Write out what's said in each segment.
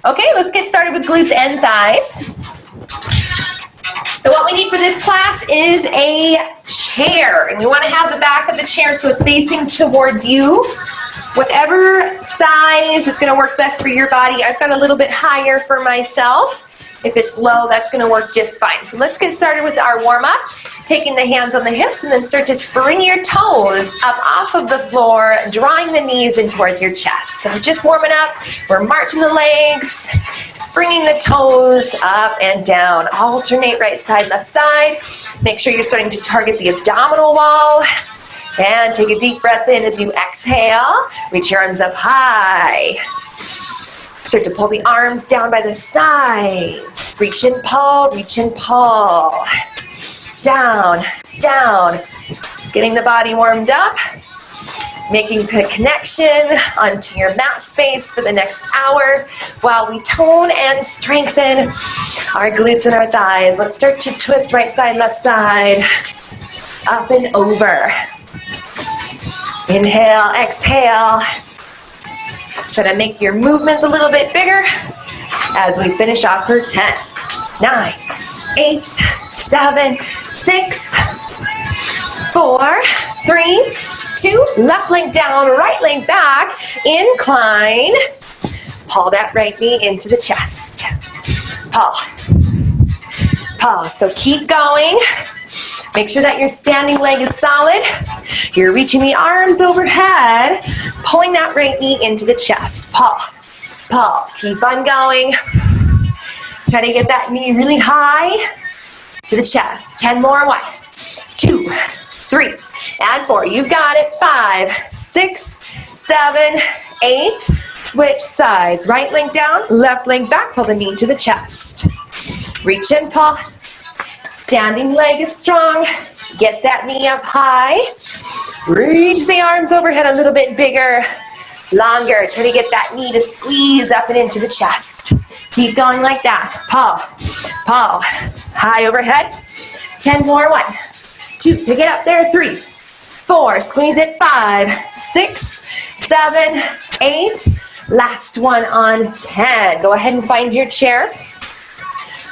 Okay, let's get started with glutes and thighs. So what we need for this class is a chair, and we want to have the back of the chair so it's facing towards you. Whatever size is going to work best for your body. I've got a little bit higher for myself. If it's low, that's going to work just fine. So let's get started with our warm-up. Taking the hands on the hips and then start to spring your toes up off of the floor, drawing the knees in towards your chest. So just warming up. We're marching the legs, springing the toes up and down. Alternate right side, left side. Make sure you're starting to target the abdominal wall. And take a deep breath in as you exhale. Reach your arms up high. Start to pull the arms down by the sides. Reach and pull, reach and pull. Down, down. Just getting the body warmed up. Making the connection onto your mat space for the next hour while we tone and strengthen our glutes and our thighs. Let's start to twist right side, left side. Up and over. Inhale, exhale. Try to make your movements a little bit bigger as we finish off for 10, 9, 8, 7, 6, 4, 3, 2. Left leg down, right leg back. Incline. Pull that right knee into the chest. Pull. Pull. So keep going. Make sure that your standing leg is solid. You're reaching the arms overhead, pulling that right knee into the chest. Pull, pull, keep on going. Try to get that knee really high to the chest. 10 more, 1, 2, 3, and 4. You've got it. 5, 6, 7, 8. Switch sides. Right leg down, left leg back. Pull the knee to the chest. Reach and pull. Standing leg is strong. Get that knee up high. Reach the arms overhead a little bit bigger, longer. Try to get that knee to squeeze up and into the chest. Keep going like that. Pull, pull. High overhead. 10 more. 1, 2. Pick it up there. 3, 4. Squeeze it. 5, 6, 7, 8. Last one on 10. Go ahead and find your chair.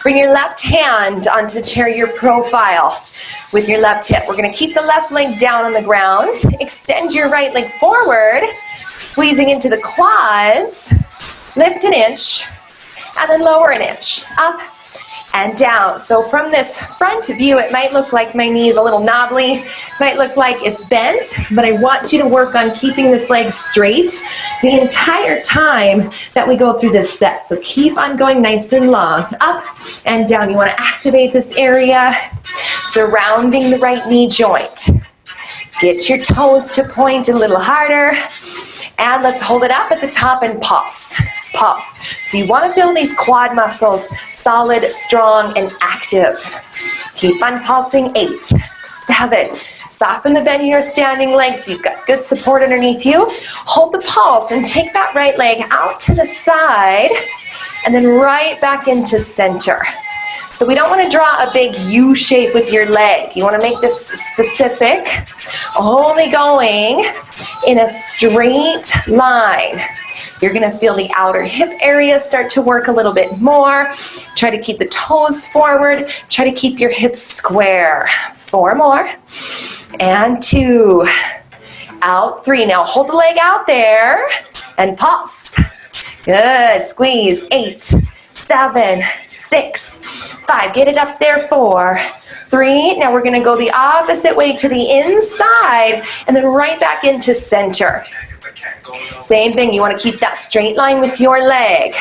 Bring your left hand onto the chair, your profile with your left hip. We're going to keep the left leg down on the ground. Extend your right leg forward, squeezing into the quads. Lift an inch, and then lower an inch. Up and down. So from this front view, it might look like my knee is a little knobbly. It might look like it's bent, but I want you to work on keeping this leg straight the entire time that we go through this set. So keep on going nice and long. Up and down. You want to activate this area surrounding the right knee joint. Get your toes to point a little harder. And let's hold it up at the top and pulse. Pulse. So you want to feel these quad muscles solid, strong, and active. Keep on pulsing. 8, 7. Soften the bend in your standing legs so you've got good support underneath you. Hold the pulse and take that right leg out to the side and then right back into center. So we don't want to draw a big U shape with your leg. You want to make this specific, only going in a straight line. You're going to feel the outer hip area start to work a little bit more. Try to keep the toes forward. Try to keep your hips square. 4 more. And 2. Out. 3. Now hold the leg out there and pulse. Good. Squeeze. 8, 7, 6, 5. Get it up there. 4, 3. Now we're going to go the opposite way to the inside and then right back into center. Same thing. You want to keep that straight line with your leg.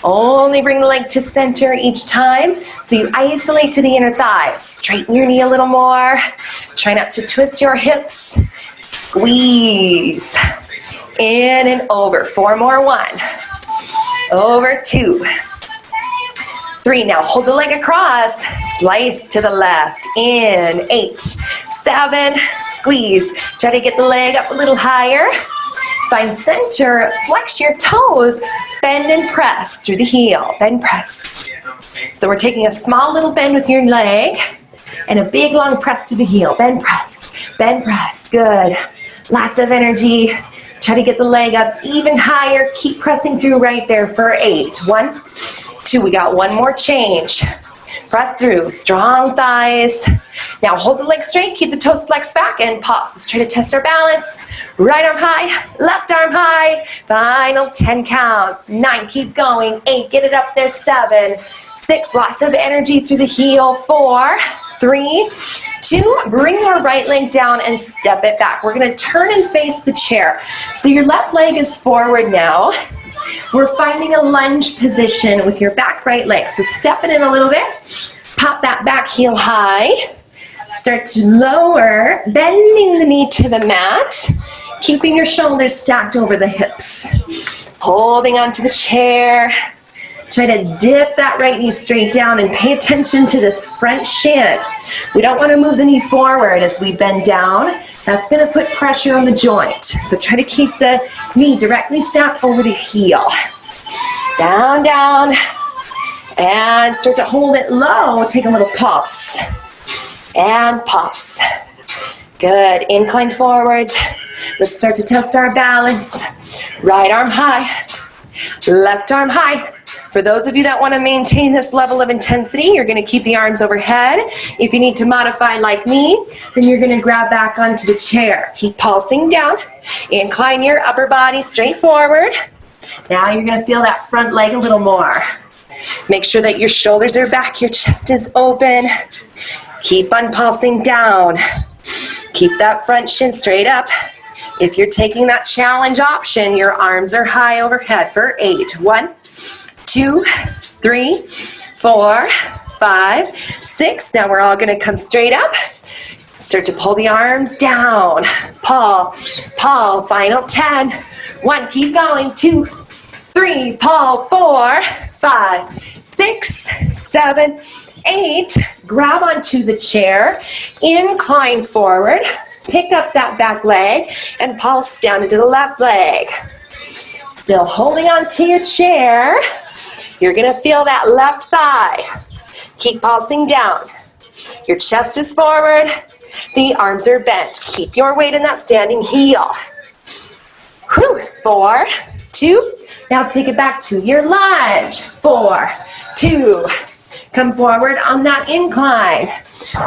Only bring the leg to center each time. So you isolate to the inner thighs. Straighten your knee a little more. Try not to twist your hips. Squeeze. In and over. 4 more. 1. Over. 2. 3. Now hold the leg across. Slice to the left. In. 8, 7. Squeeze. Try to get the leg up a little higher. Find center, flex your toes, bend and press through the heel, bend, press. So we're taking a small little bend with your leg and a big long press through the heel, bend, press, good. Lots of energy. Try to get the leg up even higher. Keep pressing through right there for 8. 1, 2, we got one more change. Press through, strong thighs. Now hold the leg straight, keep the toes flexed back, and pause. Let's try to test our balance. Right arm high, left arm high. Final 10 counts. 9, keep going. 8, get it up there. 7, 6, lots of energy through the heel. 4, 3, 2, bring your right leg down and step it back. We're gonna turn and face the chair. So your left leg is forward now. We're finding a lunge position with your back right leg. So step it in a little bit. Pop that back heel high. Start to lower, bending the knee to the mat. Keeping your shoulders stacked over the hips. Holding onto the chair. Try to dip that right knee straight down and pay attention to this front shin. We don't want to move the knee forward as we bend down. That's going to put pressure on the joint. So try to keep the knee directly stacked over the heel. Down, down. And start to hold it low. Take a little pause. And pause. Good. Incline forward. Let's start to test our balance. Right arm high. Left arm high. For those of you that want to maintain this level of intensity, you're going to keep the arms overhead. If you need to modify like me, then you're going to grab back onto the chair. Keep pulsing down. Incline your upper body straight forward. Now you're going to feel that front leg a little more. Make sure that your shoulders are back, your chest is open. Keep on pulsing down. Keep that front shin straight up. If you're taking that challenge option, your arms are high overhead for 8. 1, 2, 3, 4, 5, 6. Now we're all going to come straight up. Start to pull the arms down. Pull, pull. Final 10. 1, keep going. 2, 3, pull. 4, 5, 6, 7, 8. Grab onto the chair. Incline forward. Pick up that back leg and pulse down into the left leg. Still holding onto your chair. You're going to feel that left thigh. Keep pulsing down. Your chest is forward. The arms are bent. Keep your weight in that standing heel. 4, 2. Now take it back to your lunge. 4, 2. Come forward on that incline.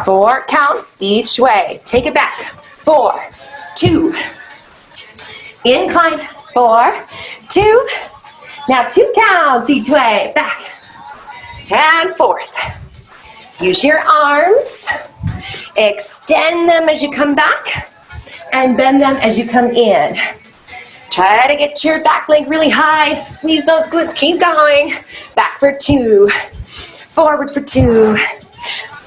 4 counts each way. Take it back. 4, 2. Incline. 4, 2. Now 2 counts each way. Back and forth. Use your arms. Extend them as you come back and bend them as you come in. Try to get your back leg really high. Squeeze those glutes. Keep going. Back for 2. Forward for 2.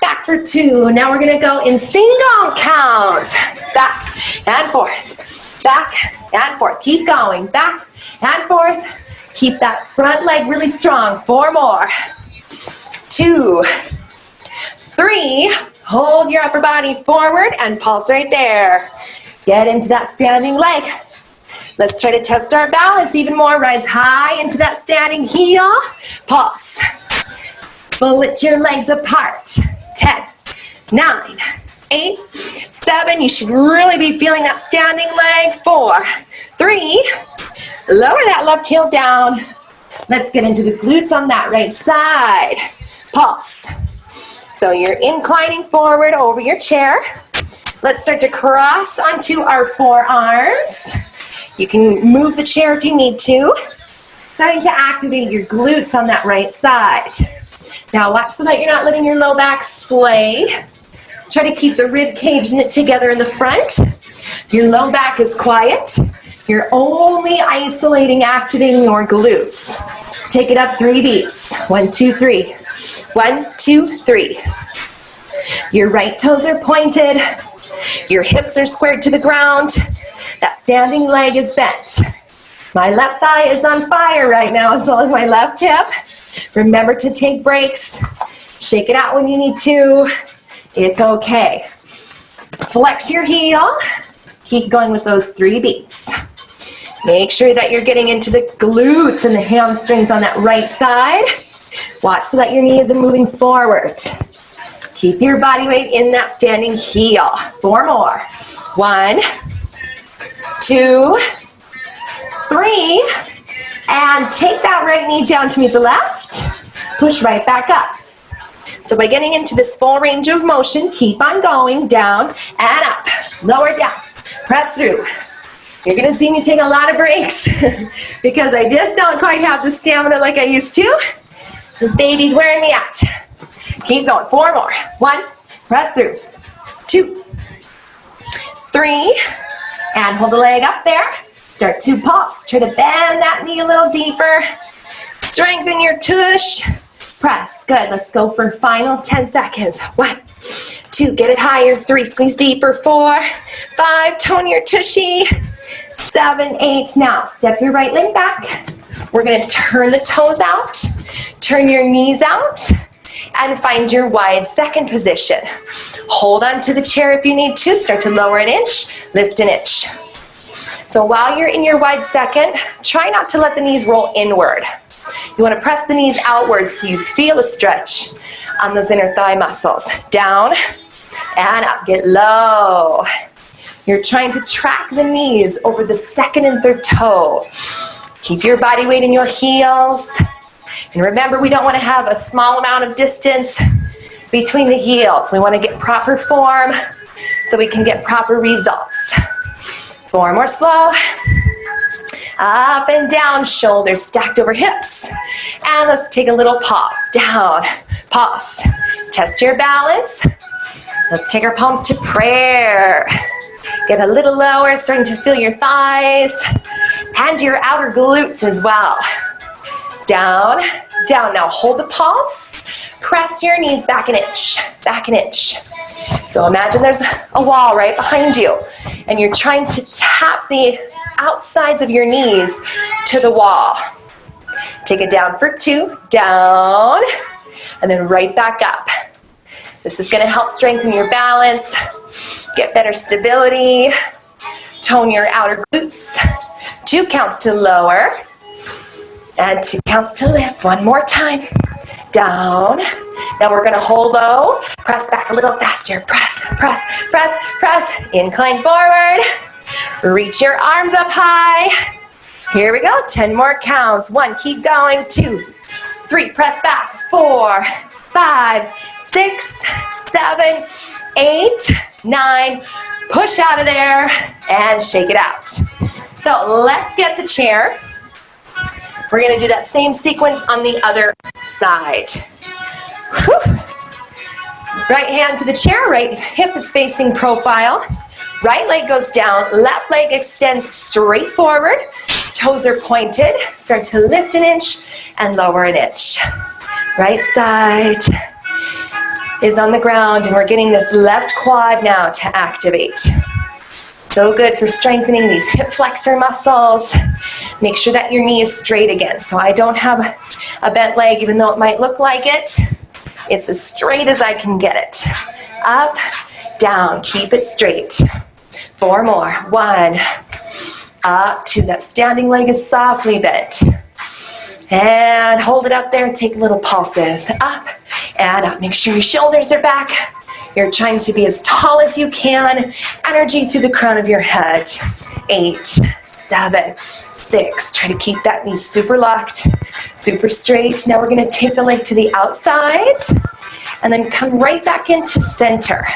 Back for 2. Now we're going to go in single counts. Back and forth. Back and forth. Keep going. Back and forth. Keep that front leg really strong. 4 more. 2, 3. Hold your upper body forward and pulse right there. Get into that standing leg. Let's try to test our balance even more. Rise high into that standing heel. Pulse. Split your legs apart. 10, 9, 8, 7. You should really be feeling that standing leg. 4, 3. Lower that left heel down. Let's get into the glutes on that right side. Pulse. So you're inclining forward over your chair. Let's start to cross onto our forearms. You can move the chair if you need to. Starting to activate your glutes on that right side. Now watch so that you're not letting your low back splay. Try to keep the rib cage knit together in the front. Your low back is quiet. You're only isolating, activating your glutes. Take it up 3 beats. 1, 2, 3. 1, 2, 3. Your right toes are pointed. Your hips are squared to the ground. That standing leg is bent. My left thigh is on fire right now, as well as my left hip. Remember to take breaks. Shake it out when you need to. It's okay. Flex your heel. Keep going with those 3 beats. Make sure that you're getting into the glutes and the hamstrings on that right side. Watch so that your knees are moving forward. Keep your body weight in that standing heel. 4 more. 1, 2, 3, and take that right knee down to meet the left. Push right back up. So by getting into this full range of motion, keep on going, down and up, lower down, press through. You're gonna see me take a lot of breaks because I just don't quite have the stamina like I used to. This baby's wearing me out. Keep going, 4 more. 1, press through. 2, 3, and hold the leg up there. Start to pulse. Try to bend that knee a little deeper. Strengthen your tush. Press. Good. Let's go for final 10 seconds. 1, 2, get it higher. 3, squeeze deeper. 4, 5, tone your tushy. 7, 8. Now, step your right leg back. We're going to turn the toes out. Turn your knees out. And find your wide second position. Hold on to the chair if you need to. Start to lower an inch. Lift an inch. So while you're in your wide second, try not to let the knees roll inward. You want to press the knees outward so you feel a stretch on those inner thigh muscles. Down and up, get low. You're trying to track the knees over the second and third toe. Keep your body weight in your heels. And remember, we don't want to have a small amount of distance between the heels. We want to get proper form so we can get proper results. 4 more slow. Up and down, shoulders stacked over hips. And let's take a little pause. Down, pause. Test your balance. Let's take our palms to prayer. Get a little lower, starting to feel your thighs and your outer glutes as well. Down, down. Now hold the pulse. Press your knees back an inch, back an inch. So imagine there's a wall right behind you and you're trying to tap the outsides of your knees to the wall. Take it down for 2, down, and then right back up. This is going to help strengthen your balance, get better stability, tone your outer glutes. 2 counts to lower, and 2 counts to lift. 1 more time. Down. Now we're going to hold low. Press back a little faster. Press, press, press, press. Incline forward. Reach your arms up high. Here we go. 10 more counts. 1, keep going. 2, 3, press back. 4, 5, 6, 7, 8, 9. Push out of there and shake it out. So let's get the chair. We're going to do that same sequence on the other side. Whew. Right hand to the chair, right hip is facing profile. Right leg goes down, left leg extends straight forward. Toes are pointed. Start to lift an inch and lower an inch. Right side is on the ground and we're getting this left quad now to activate. So good for strengthening these hip flexor muscles. Make sure that your knee is straight again. So I don't have a bent leg, even though it might look like it. It's as straight as I can get it. Up, down, keep it straight. 4 more. 1, up, 2. That standing leg is softly bent. And hold it up there and take little pulses. Up and up. Make sure your shoulders are back. You're trying to be as tall as you can. Energy through the crown of your head. 8, 7, 6. Try to keep that knee super locked, super straight. Now we're going to take the leg to the outside and then come right back into center.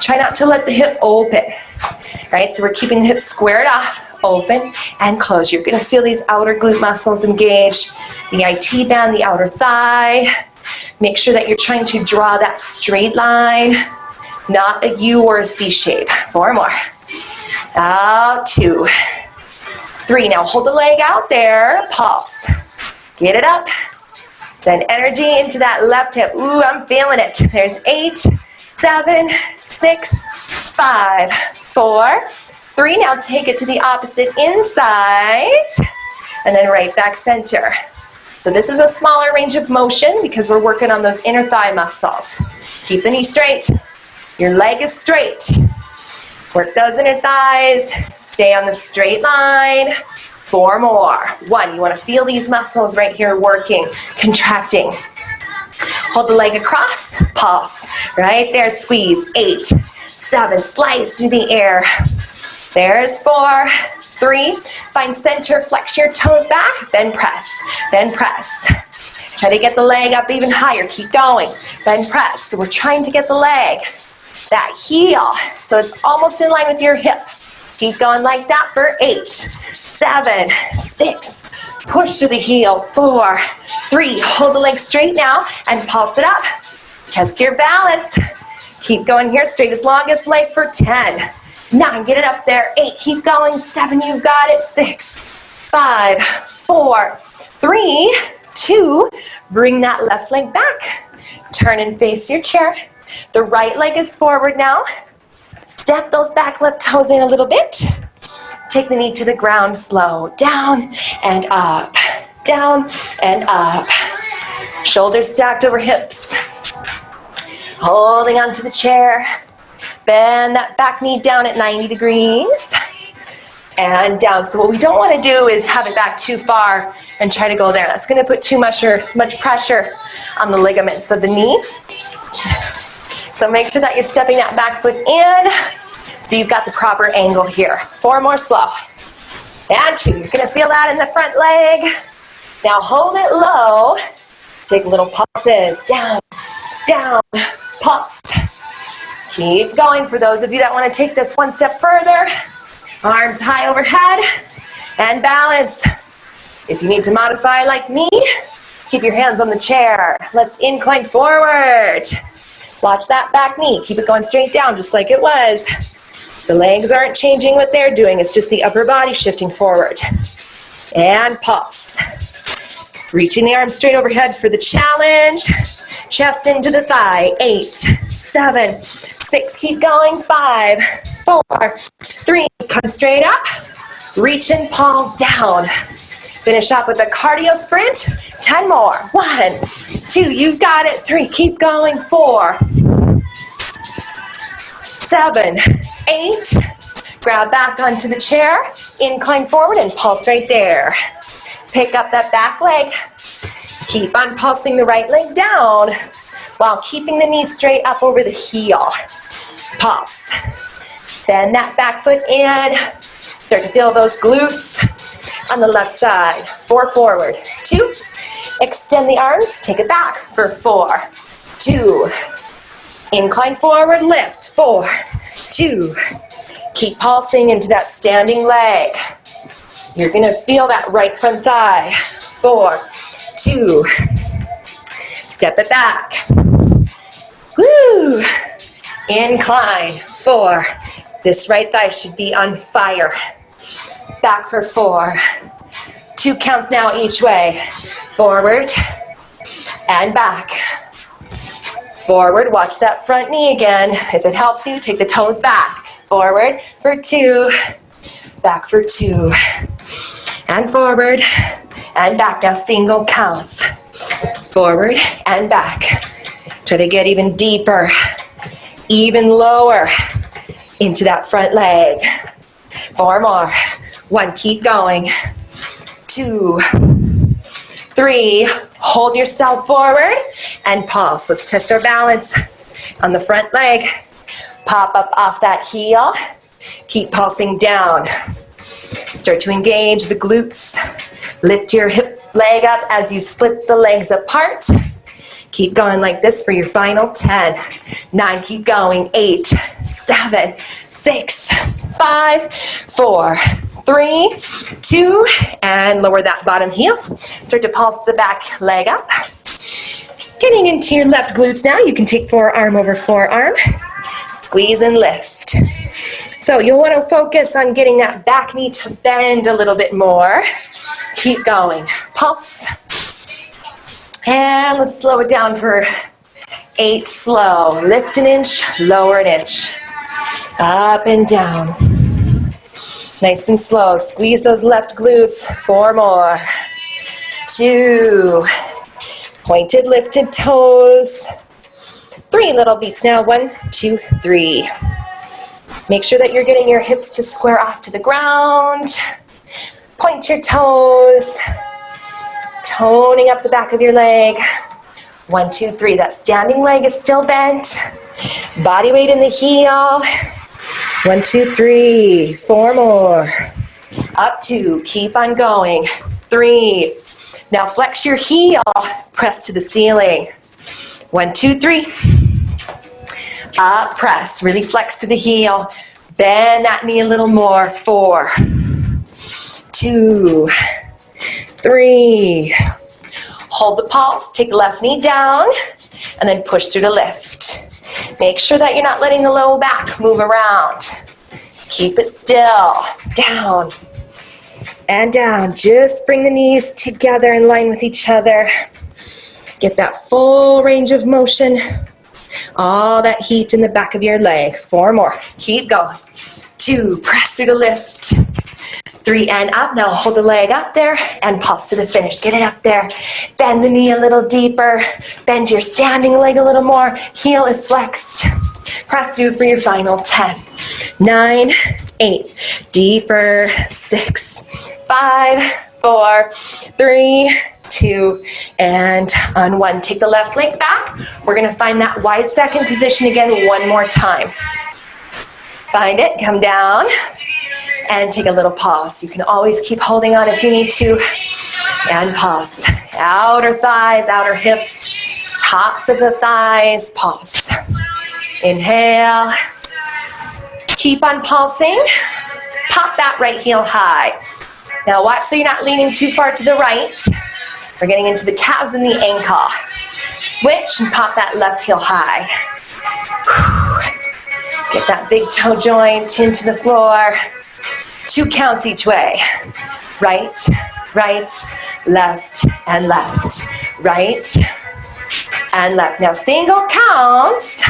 Try not to let the hip open. Right? So we're keeping the hips squared off, open, and close. You're going to feel these outer glute muscles engage, the IT band, the outer thigh. Make sure that you're trying to draw that straight line, not a U or a C shape. 4 more. Out, 2, 3. Now hold the leg out there. Pulse. Get it up. Send energy into that left hip. Ooh, I'm feeling it. There's 8, 7, 6, 5, 4, 3. Now take it to the opposite inside. And then right back center. So this is a smaller range of motion because we're working on those inner thigh muscles. Keep the knee straight. Your leg is straight. Work those inner thighs. Stay on the straight line. 4 more. 1, you want to feel these muscles right here working, contracting. Hold the leg across. Pulse. Right there. Squeeze. 8, 7. Slice through the air. There's 4, 3. Find center, flex your toes back, then press, then press. Try to get the leg up even higher, keep going, then press. So we're trying to get the leg, that heel, so it's almost in line with your hip. Keep going like that for 8, 7, 6, push to the heel, 4, 3, hold the leg straight now and pulse it up. Test your balance. Keep going here, straight as longest leg for 10, 9, get it up there, 8, keep going, 7, you've got it, 6, 5, 4, 3, 2, bring that left leg back. Turn and face your chair. The right leg is forward now. Step those back left toes in a little bit. Take the knee to the ground, slow down and up, down and up. Shoulders stacked over hips. Holding onto the chair. Bend that back knee down at 90 degrees. And down. So what we don't want to do is have it back too far and try to go there. That's going to put too much pressure on the ligaments of the knee. So make sure that you're stepping that back foot in so you've got the proper angle here. 4 more slow. And 2. You're going to feel that in the front leg. Now hold it low. Take little pulses. Down, down, pulse. Keep going for those of you that want to take this one step further. Arms high overhead and balance. If you need to modify like me, keep your hands on the chair. Let's incline forward. Watch that back knee. Keep it going straight down just like it was. The legs aren't changing what they're doing. It's just the upper body shifting forward. And pulse. Reaching the arms straight overhead for the challenge. Chest into the thigh. 8, 7, 6, keep going. 5, 4, 3, come straight up. Reach and palm down. Finish off with a cardio sprint. 10 more. 1, 2, you've got it. 3, keep going. 4, 7, 8. Grab back onto the chair. Incline forward and pulse right there. Pick up that back leg. Keep on pulsing the right leg down while keeping the knee straight up over the heel. Pulse. Bend that back foot in. Start to feel those glutes on the left side. 4 forward. 2. Extend the arms. Take it back for 4, 2. Incline forward, lift. 4, 2. Keep pulsing into that standing leg. You're going to feel that right front thigh. 4, 2. Step it back. Woo! Incline. 4. This right thigh should be on fire. Back for 4. 2 counts now each way. Forward and back. Forward, watch that front knee again. If it helps you, take the toes back. Forward for 2. Back for 2. And forward and back. Now single counts. Forward and back. Try to get even deeper, even lower into that front leg. 4 more. 1, keep going. 2, 3, hold yourself forward and pulse. Let's test our balance on the front leg. Pop up off that heel. Keep pulsing down. Start to engage the glutes. Lift your hip leg up as you split the legs apart. Keep going like this for your final 10, 9, keep going, 8, 7, 6, 5, 4, 3, 2, and lower that bottom heel. Start to pulse the back leg up. Getting into your left glutes now, you can take forearm over forearm. Squeeze and lift. So you'll want to focus on getting that back knee to bend a little bit more. Keep going. Pulse. And let's slow it down for 8 slow. Lift an inch, lower an inch. Up and down. Nice and slow. Squeeze those left glutes. 4 more. 2. Pointed, lifted toes. 3 little beats now. 1, 2, 3. Make sure that you're getting your hips to square off to the ground. Point your toes. Toning up the back of your leg. 1, 2, 3. That standing leg is still bent. Body weight in the heel. 1, 2, 3. 4 more. Up 2, keep on going. 3. Now flex your heel, press to the ceiling. 1, 2, 3. Up, press, really flex to the heel. Bend that knee a little more. 4, 2, 3. Hold the pulse, take the left knee down, and then push through the lift. Make sure that you're not letting the low back move around. Keep it still. Down and down. Just bring the knees together in line with each other. Get that full range of motion. All that heat in the back of your leg. 4 more. Keep going. 2, press through the lift. 3, and up. Now hold the leg up there and pulse to the finish. Get it up there. Bend the knee a little deeper. Bend your standing leg a little more. Heel is flexed. Press through for your final 10, 9, 8. Deeper. 6, 5, 4, 3, 2, and on 1. Take the left leg back. We're going to find that wide second position again one more time. Find it, come down, and take a little pause. You can always keep holding on if you need to, and pause. Outer thighs, outer hips, tops of the thighs, pause. Inhale, keep on pulsing. Pop that right heel high. Now watch so you're not leaning too far to the right. We're getting into the calves and the ankle. Switch and pop that left heel high. Get that big toe joint into the floor. 2 counts each way. Right, right, left, and left. Right, and left. Now single counts.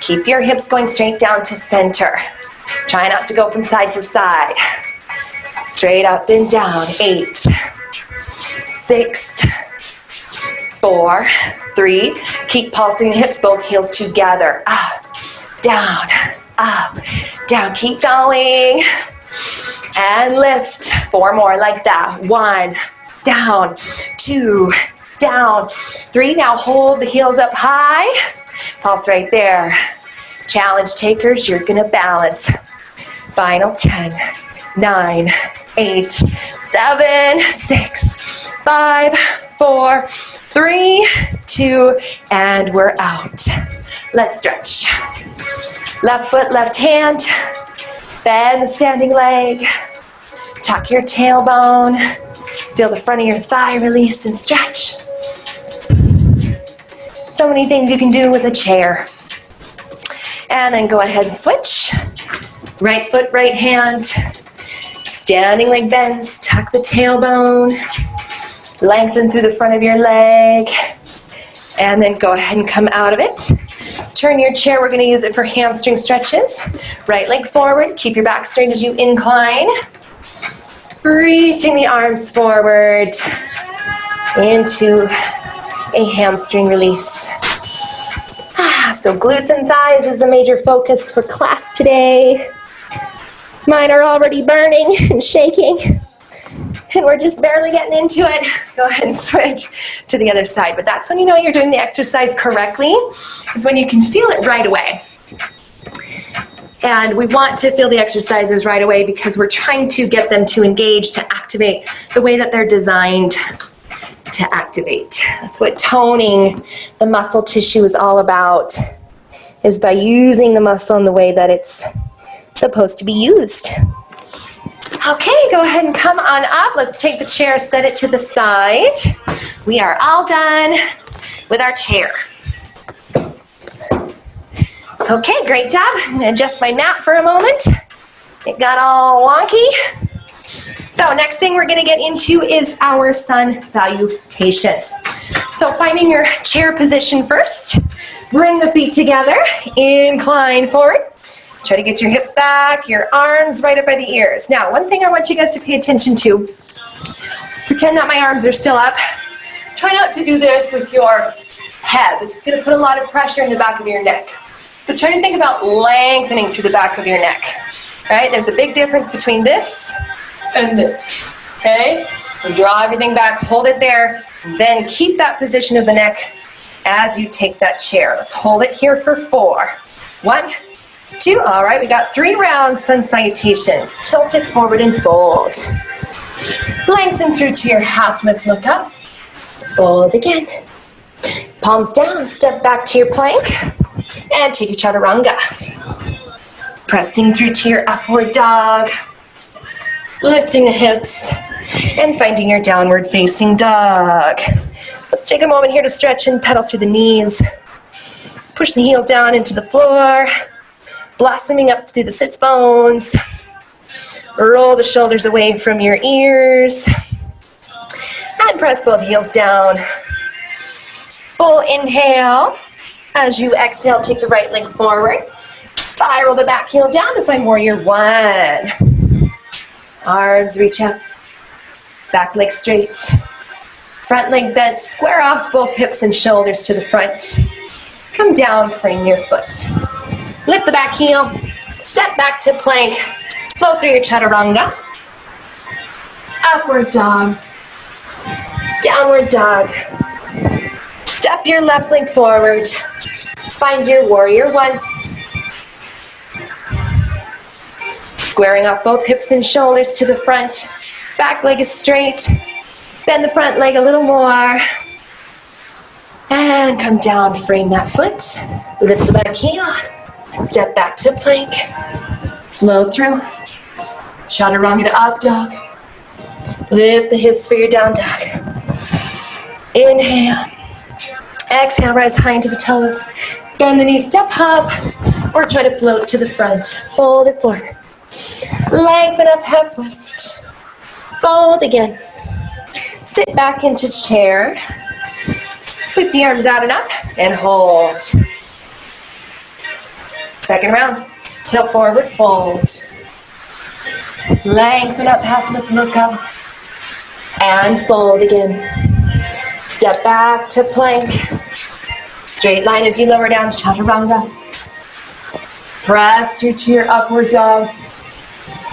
Keep your hips going straight down to center. Try not to go from side to side. Straight up and down. 8, 6, 4, 3. Keep pulsing the hips, both heels together. Up, down, up, down. Keep going. And lift. 4 more like that. 1, down, 2, down, 3. Now hold the heels up high. Pulse right there. Challenge takers, you're gonna balance. Final 10, 9, 8, 7, 6, 5, 4, 3, 2, and we're out. Let's stretch. Left foot, left hand. Bend the standing leg. Tuck your tailbone. Feel the front of your thigh release and stretch. So many things you can do with a chair. And then go ahead and switch. Right foot, right hand. Standing leg bends. Tuck the tailbone. Lengthen through the front of your leg. And then go ahead and come out of it. Turn your chair. We're going to use it for hamstring stretches. Right leg forward. Keep your back straight as you incline. Reaching the arms forward into a hamstring release. So glutes and thighs is the major focus for class today. Mine are already burning and shaking, and we're just barely getting into it. Go ahead and switch to the other side. But that's when you know you're doing the exercise correctly, is when you can feel it right away. And we want to feel the exercises right away because we're trying to get them to engage, to activate the way that they're designed to activate. That's what toning the muscle tissue is all about, is by using the muscle in the way that it's supposed to be used. Okay, go ahead and come on up. Let's take the chair, set it to the side. We are all done with our chair. Okay, great job. I'm gonna adjust my mat for a moment. It got all wonky. So next thing we're gonna get into is our sun salutations. So finding your chair position first, bring the feet together, incline forward. Try to get your hips back, your arms right up by the ears. Now, one thing I want you guys to pay attention to, pretend that my arms are still up. Try not to do this with your head. This is gonna put a lot of pressure in the back of your neck. So try to think about lengthening through the back of your neck, right? There's a big difference between this and this, okay? So draw everything back, hold it there, then keep that position of the neck as you take that chair. Let's hold it here for 4. 1, 2. All right, we got 3 rounds, sun salutations. Tilt it forward and fold. Lengthen through to your half lift, look up. Fold again. Palms down, step back to your plank. And take your chaturanga. Pressing through to your upward dog. Lifting the hips. And finding your downward facing dog. Let's take a moment here to stretch and pedal through the knees. Push the heels down into the floor. Blossoming up through the sits bones. Roll the shoulders away from your ears. And press both heels down. Full inhale. As you exhale, take the right leg forward. Spiral the back heel down to find warrior 1. Arms reach up. Back leg straight. Front leg bent. Square off both hips and shoulders to the front. Come down, frame your foot. Lift the back heel. Step back to plank. Flow through your chaturanga. Upward dog. Downward dog. Step your left leg forward. Find your warrior 1. Squaring off both hips and shoulders to the front. Back leg is straight. Bend the front leg a little more. And come down, frame that foot. Lift the back heel. Step back to plank. Flow through. Chaturanga to up dog. Lift the hips for your down dog. Inhale. Exhale, rise high into the toes. Bend the knees, step up. Or try to float to the front. Fold it forward. Lengthen up, half lift. Fold again. Sit back into chair. Sweep the arms out and up. And hold. Second round. Tilt forward, fold. Lengthen up, half lift, look up. And fold again. Step back to plank. Straight line as you lower down, chaturanga. Press through to your upward dog.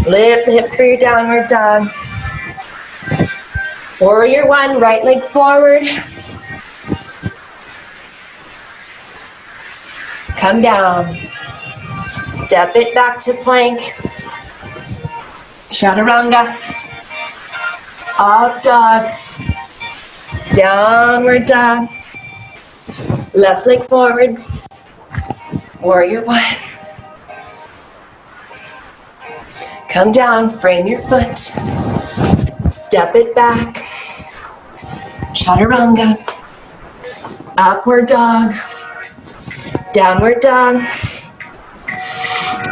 Lift the hips for your downward dog. Warrior 1, right leg forward. Come down. Step it back to plank. Chaturanga. Up dog. Downward dog. Left leg forward. Warrior 1. Come down, frame your foot. Step it back. Chaturanga. Upward dog. Downward dog.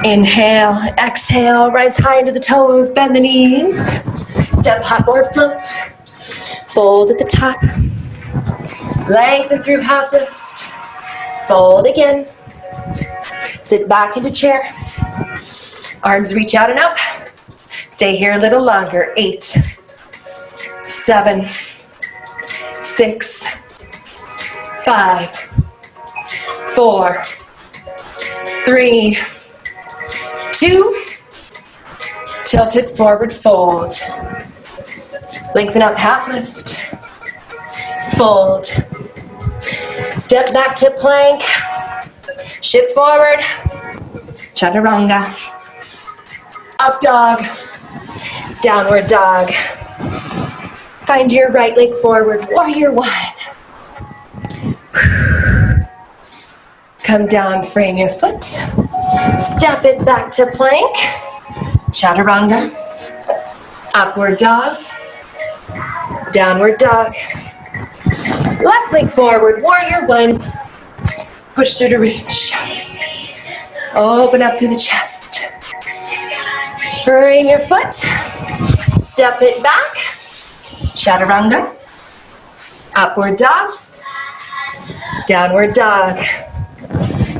Inhale, exhale, rise high into the toes, bend the knees. Step hop or float. Fold at the top. Lengthen through half lift. Fold again. Sit back into chair. Arms reach out and up. Stay here a little longer. 8, 7, 6, 5, 4, 3, 2. Tilted forward fold. Lengthen up, half lift. Fold. Step back to plank. Shift forward. Chaturanga. Up dog. Downward dog. Find your right leg forward. Warrior 1. Come down, frame your foot. Step it back to plank. Chaturanga. Upward dog. Downward dog. Left leg forward. Warrior 1. Push through to reach. Open up through the chest. Frame your foot. Step it back. Chaturanga. Upward dog. Downward dog.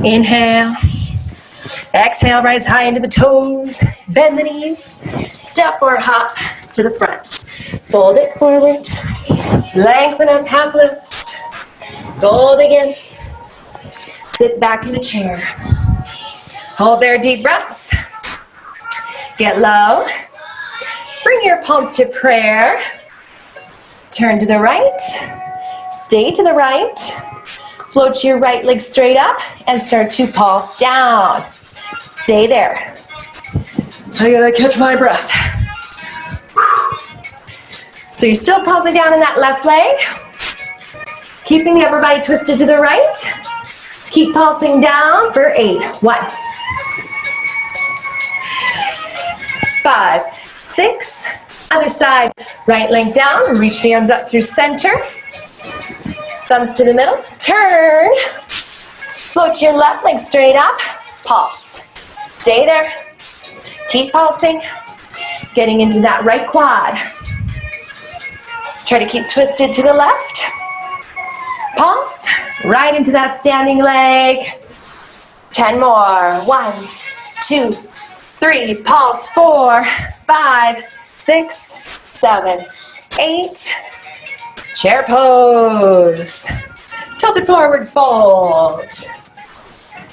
Inhale. Exhale, rise high into the toes. Bend the knees. Step or hop to the front. Fold it forward. Lengthen up, half lift. Fold again. Sit back in the chair. Hold there, deep breaths. Get low. Bring your palms to prayer. Turn to the right. Stay to the right. Float your right leg straight up and start to pulse down. Stay there. I gotta catch my breath. So you're still pulsing down in that left leg. Keeping the upper body twisted to the right. Keep pulsing down for 8. 1, 5, 6. Other side. Right leg down. Reach the arms up through center. Thumbs to the middle. Turn. Float your left leg straight up. Pulse. Stay there. Keep pulsing. Getting into that right quad. Try to keep twisted to the left. Pulse. Right into that standing leg. 10 more. 1, 2, 3. Pulse. 4, 5, 6, 7, 8. Chair pose. Tilted forward fold.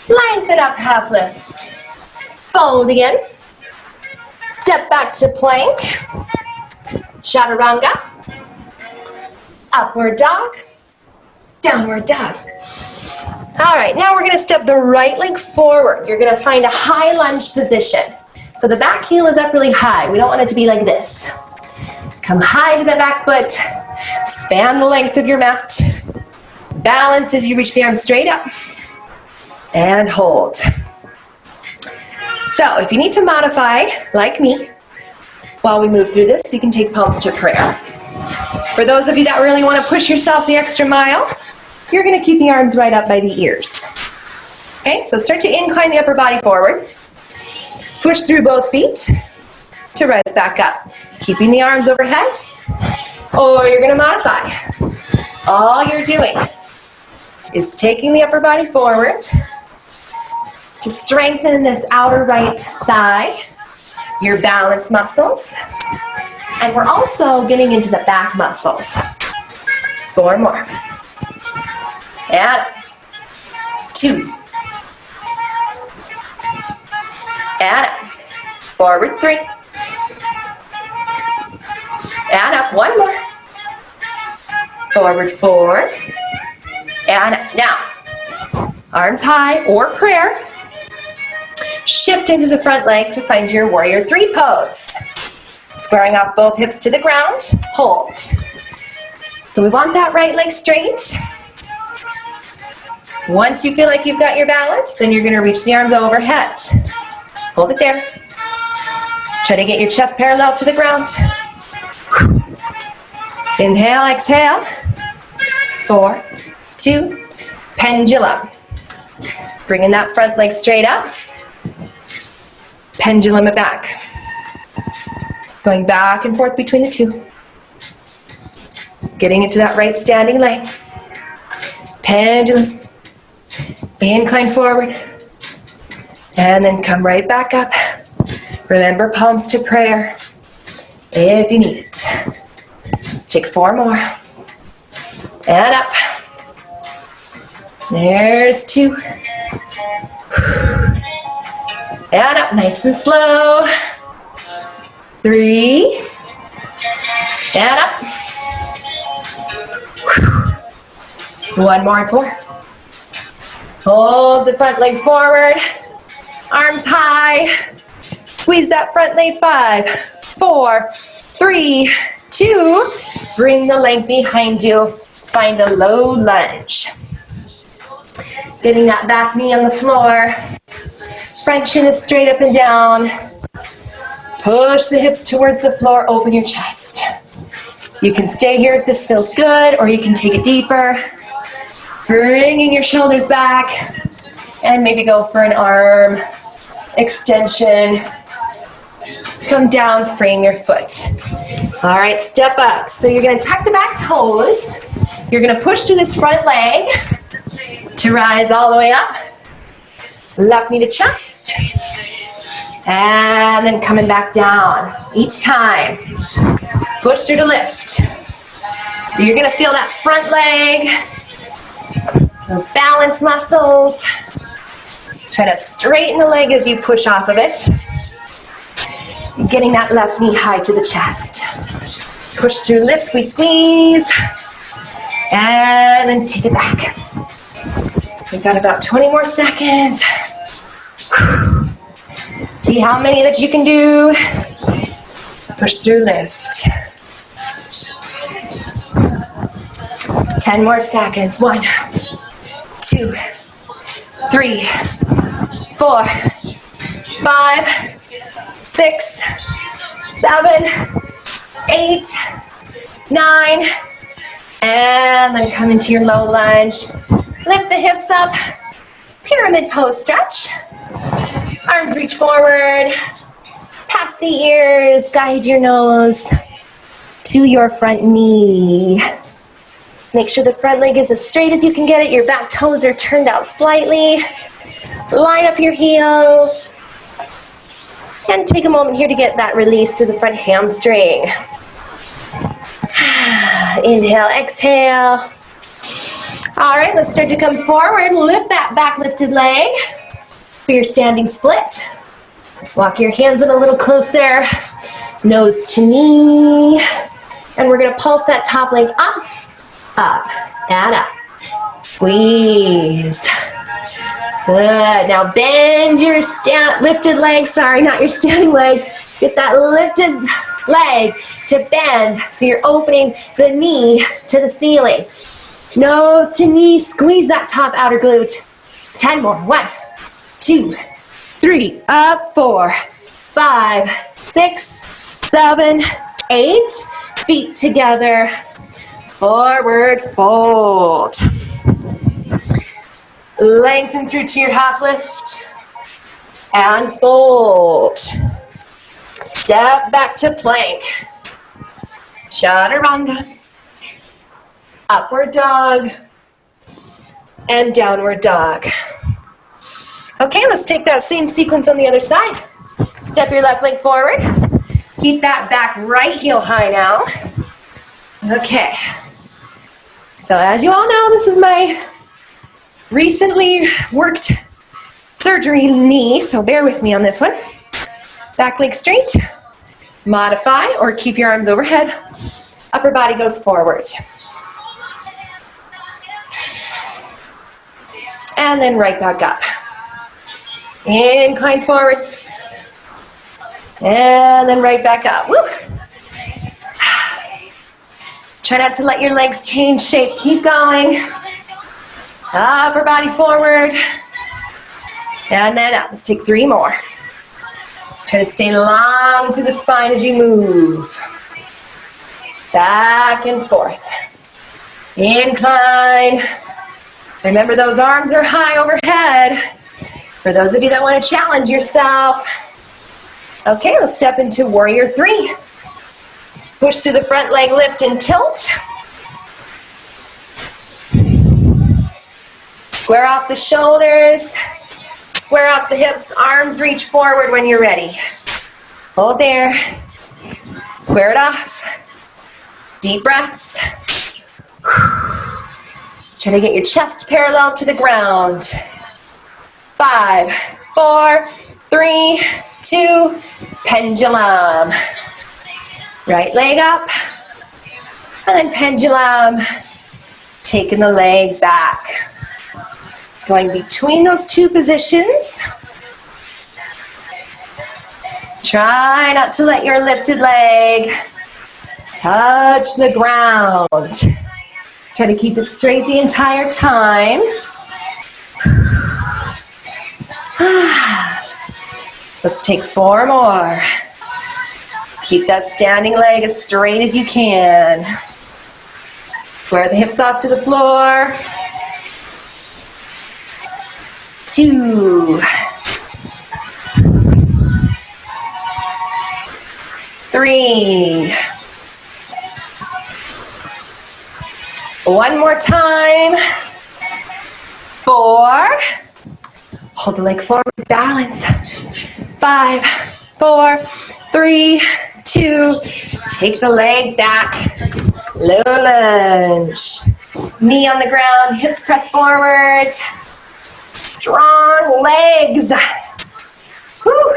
Line foot up, half lift. Fold again. Step back to plank. Chaturanga. Upward dog. Downward dog. All right, now we're going to step the right leg forward. You're going to find a high lunge position. So the back heel is up really high. We don't want it to be like this. Come high to the back foot. Span the length of your mat. Balance as you reach the arms straight up. And hold. So if you need to modify, like me, while we move through this, you can take palms to prayer. For those of you that really want to push yourself the extra mile, you're going to keep the arms right up by the ears. Okay, so start to incline the upper body forward. Push through both feet to rise back up. Keeping the arms overhead, or you're going to modify. All you're doing is taking the upper body forward to strengthen this outer right thigh, your balance muscles, and we're also getting into the back muscles. 4 more. And up. 2. And up. Forward 3. And up. 1 more. Forward 4. And up. Now, arms high or prayer. Shift into the front leg to find your warrior 3 pose. Squaring off both hips to the ground. Hold. So we want that right leg straight. Once you feel like you've got your balance, then you're going to reach the arms overhead. Hold it there. Try to get your chest parallel to the ground. Inhale, exhale. 4, 2, pendulum. Bringing that front leg straight up. Pendulum it back. Going back and forth between the two. Getting into that right standing leg. Pendulum. Incline forward. And then come right back up. Remember, palms to prayer if you need it. Let's take 4 more. And up. There's 2. And up, nice and slow. 3. And up. 1 more and 4. Hold the front leg forward. Arms high. Squeeze that front leg. 5, 4, 3, 2. Bring the leg behind you. Find a low lunge. Getting that back knee on the floor. Front shin is straight up and down. Push the hips towards the floor. Open your chest. You can stay here if this feels good, or you can take it deeper. Bringing your shoulders back. And maybe go for an arm extension. Come down, frame your foot. All right, step up. So you're going to tuck the back toes. You're going to push through this front leg to rise all the way up. Left knee to chest. And then coming back down each time. Push through to lift. So you're going to feel that front leg, those balance muscles. Try to straighten the leg as you push off of it. Getting that left knee high to the chest. Push through, lift, squeeze, squeeze. And then take it back. We've got about 20 more seconds. See how many that you can do. Push through, lift. 10 more seconds. 1, 2, 3, 4, 5, 6, 7, 8, 9, and then come into your low lunge. Lift the hips up, pyramid pose stretch. Arms reach forward, past the ears, guide your nose to your front knee. Make sure the front leg is as straight as you can get it. Your back toes are turned out slightly. Line up your heels. And take a moment here to get that release to the front hamstring. Inhale, exhale. All right, let's start to come forward. Lift that back lifted leg for your standing split. Walk your hands in a little closer. Nose to knee. And we're gonna pulse that top leg up, up, and up. Squeeze. Good. Now bend your lifted leg. Sorry, not your standing leg. Get that lifted leg to bend so you're opening the knee to the ceiling. Nose to knee. Squeeze that top outer glute. 10 more. 1, 2, 3. Up. 4, 5, 6, 7, 8. Feet together. Forward fold. Lengthen through to your half lift. And fold. Step back to plank. Chaturanga. Upward dog. And downward dog. Okay, let's take that same sequence on the other side. Step your left leg forward. Keep that back right heel high now. Okay. So as you all know, this is my recently worked surgery knee, so bear with me on this one. Back leg straight. Modify or keep your arms overhead. Upper body goes forward. And then right back up. Incline forward. And then right back up. Woo. Try not to let your legs change shape. Keep going. Upper body forward. And then up. Let's take 3 more. Try to stay long through the spine as you move. Back and forth. Incline. Remember, those arms are high overhead. For those of you that want to challenge yourself. Okay, let's step into warrior 3. Push through the front leg, lift and tilt. Square off the shoulders. Square off the hips. Arms reach forward when you're ready. Hold there. Square it off. Deep breaths. Try to get your chest parallel to the ground. 5, 4, 3, 2, pendulum. Right leg up, and then pendulum, taking the leg back. Going between those 2 positions. Try not to let your lifted leg touch the ground. Try to keep it straight the entire time. Let's take 4 more. Keep that standing leg as straight as you can. Square the hips off to the floor. 2. 3. One more time. 4. Hold the leg forward, balance. 5, 4, 3, 2. Take the leg back. Low lunge. Knee on the ground, hips press forward. Strong legs. Woo.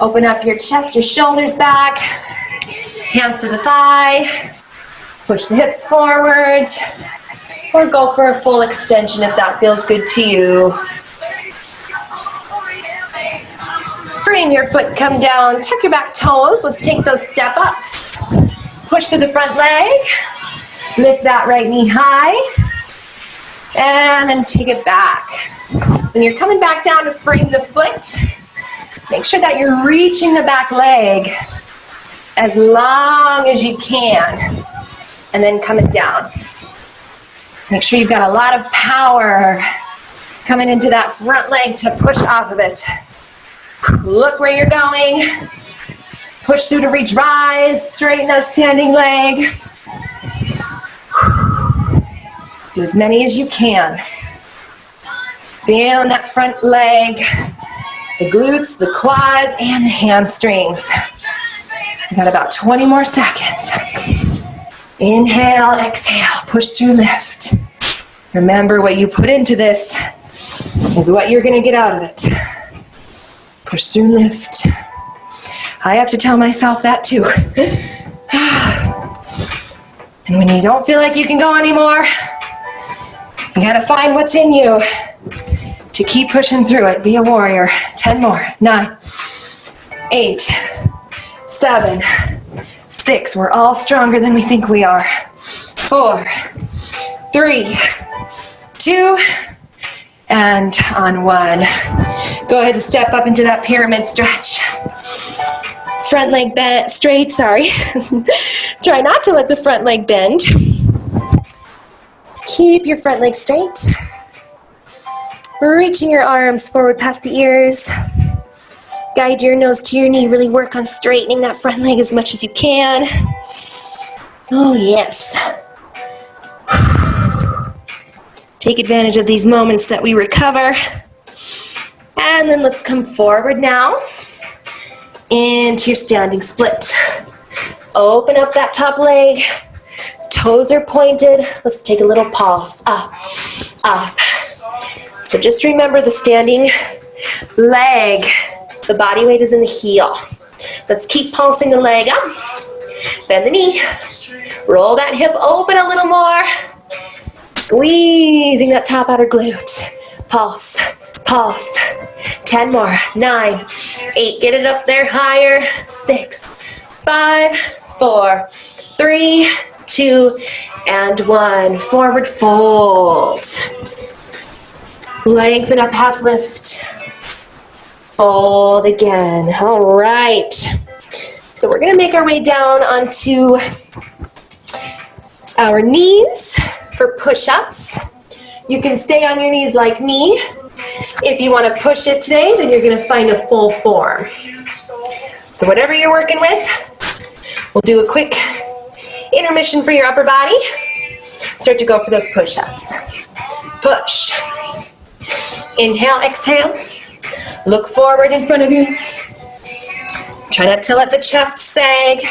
Open up your chest, your shoulders back. Hands to the thigh. Push the hips forward. Or go for a full extension if that feels good to you. hearing your foot come down, tuck your back toes. Let's take those step ups. Push through the front leg. Lift that right knee high. And then take it back. When you're coming back down to frame the foot, make sure that you're reaching the back leg as long as you can. And then coming down. Make sure you've got a lot of power coming into that front leg to push off of it. Look where you're going. Push through to reach, rise, straighten that standing leg. Do as many as you can. Feeling that front leg, the glutes, the quads, and the hamstrings. We've got about 20 more seconds. Inhale, exhale, push through, lift. Remember, what you put into this is what you're gonna get out of it. Push through, lift. I have to tell myself that too. And when you don't feel like you can go anymore, you gotta find what's in you to keep pushing through it. Be a warrior. 10 more. 9, 8, 7, 6. We're all stronger than we think we are. 4, 3, 2, and on 1. Go ahead and step up into that pyramid stretch. Front leg bent, straight, sorry. Try not to let the front leg bend. Keep your front leg straight. Reaching your arms forward past the ears. Guide your nose to your knee. Really work on straightening that front leg as much as you can. Oh, yes. Take advantage of these moments that we recover. And then let's come forward now into your standing split. Open up that top leg. Toes are pointed. Let's take a little pulse. Up, up. So just remember the standing leg. The body weight is in the heel. Let's keep pulsing the leg up. Bend the knee. Roll that hip open a little more. Squeezing that top outer glute. Pulse, pulse. 10 more. 9, 8. Get it up there higher. 6, 5, 4, 3, 2, and 1. Forward fold. Lengthen up, half lift. Fold again. All right. So we're gonna make our way down onto our knees for push-ups. You can stay on your knees like me. If you want to push it today, then you're going to find a full form. So whatever you're working with, we'll do a quick intermission for your upper body. Start to go for those push-ups. Push. Inhale, exhale. Look forward in front of you. Try not to let the chest sag.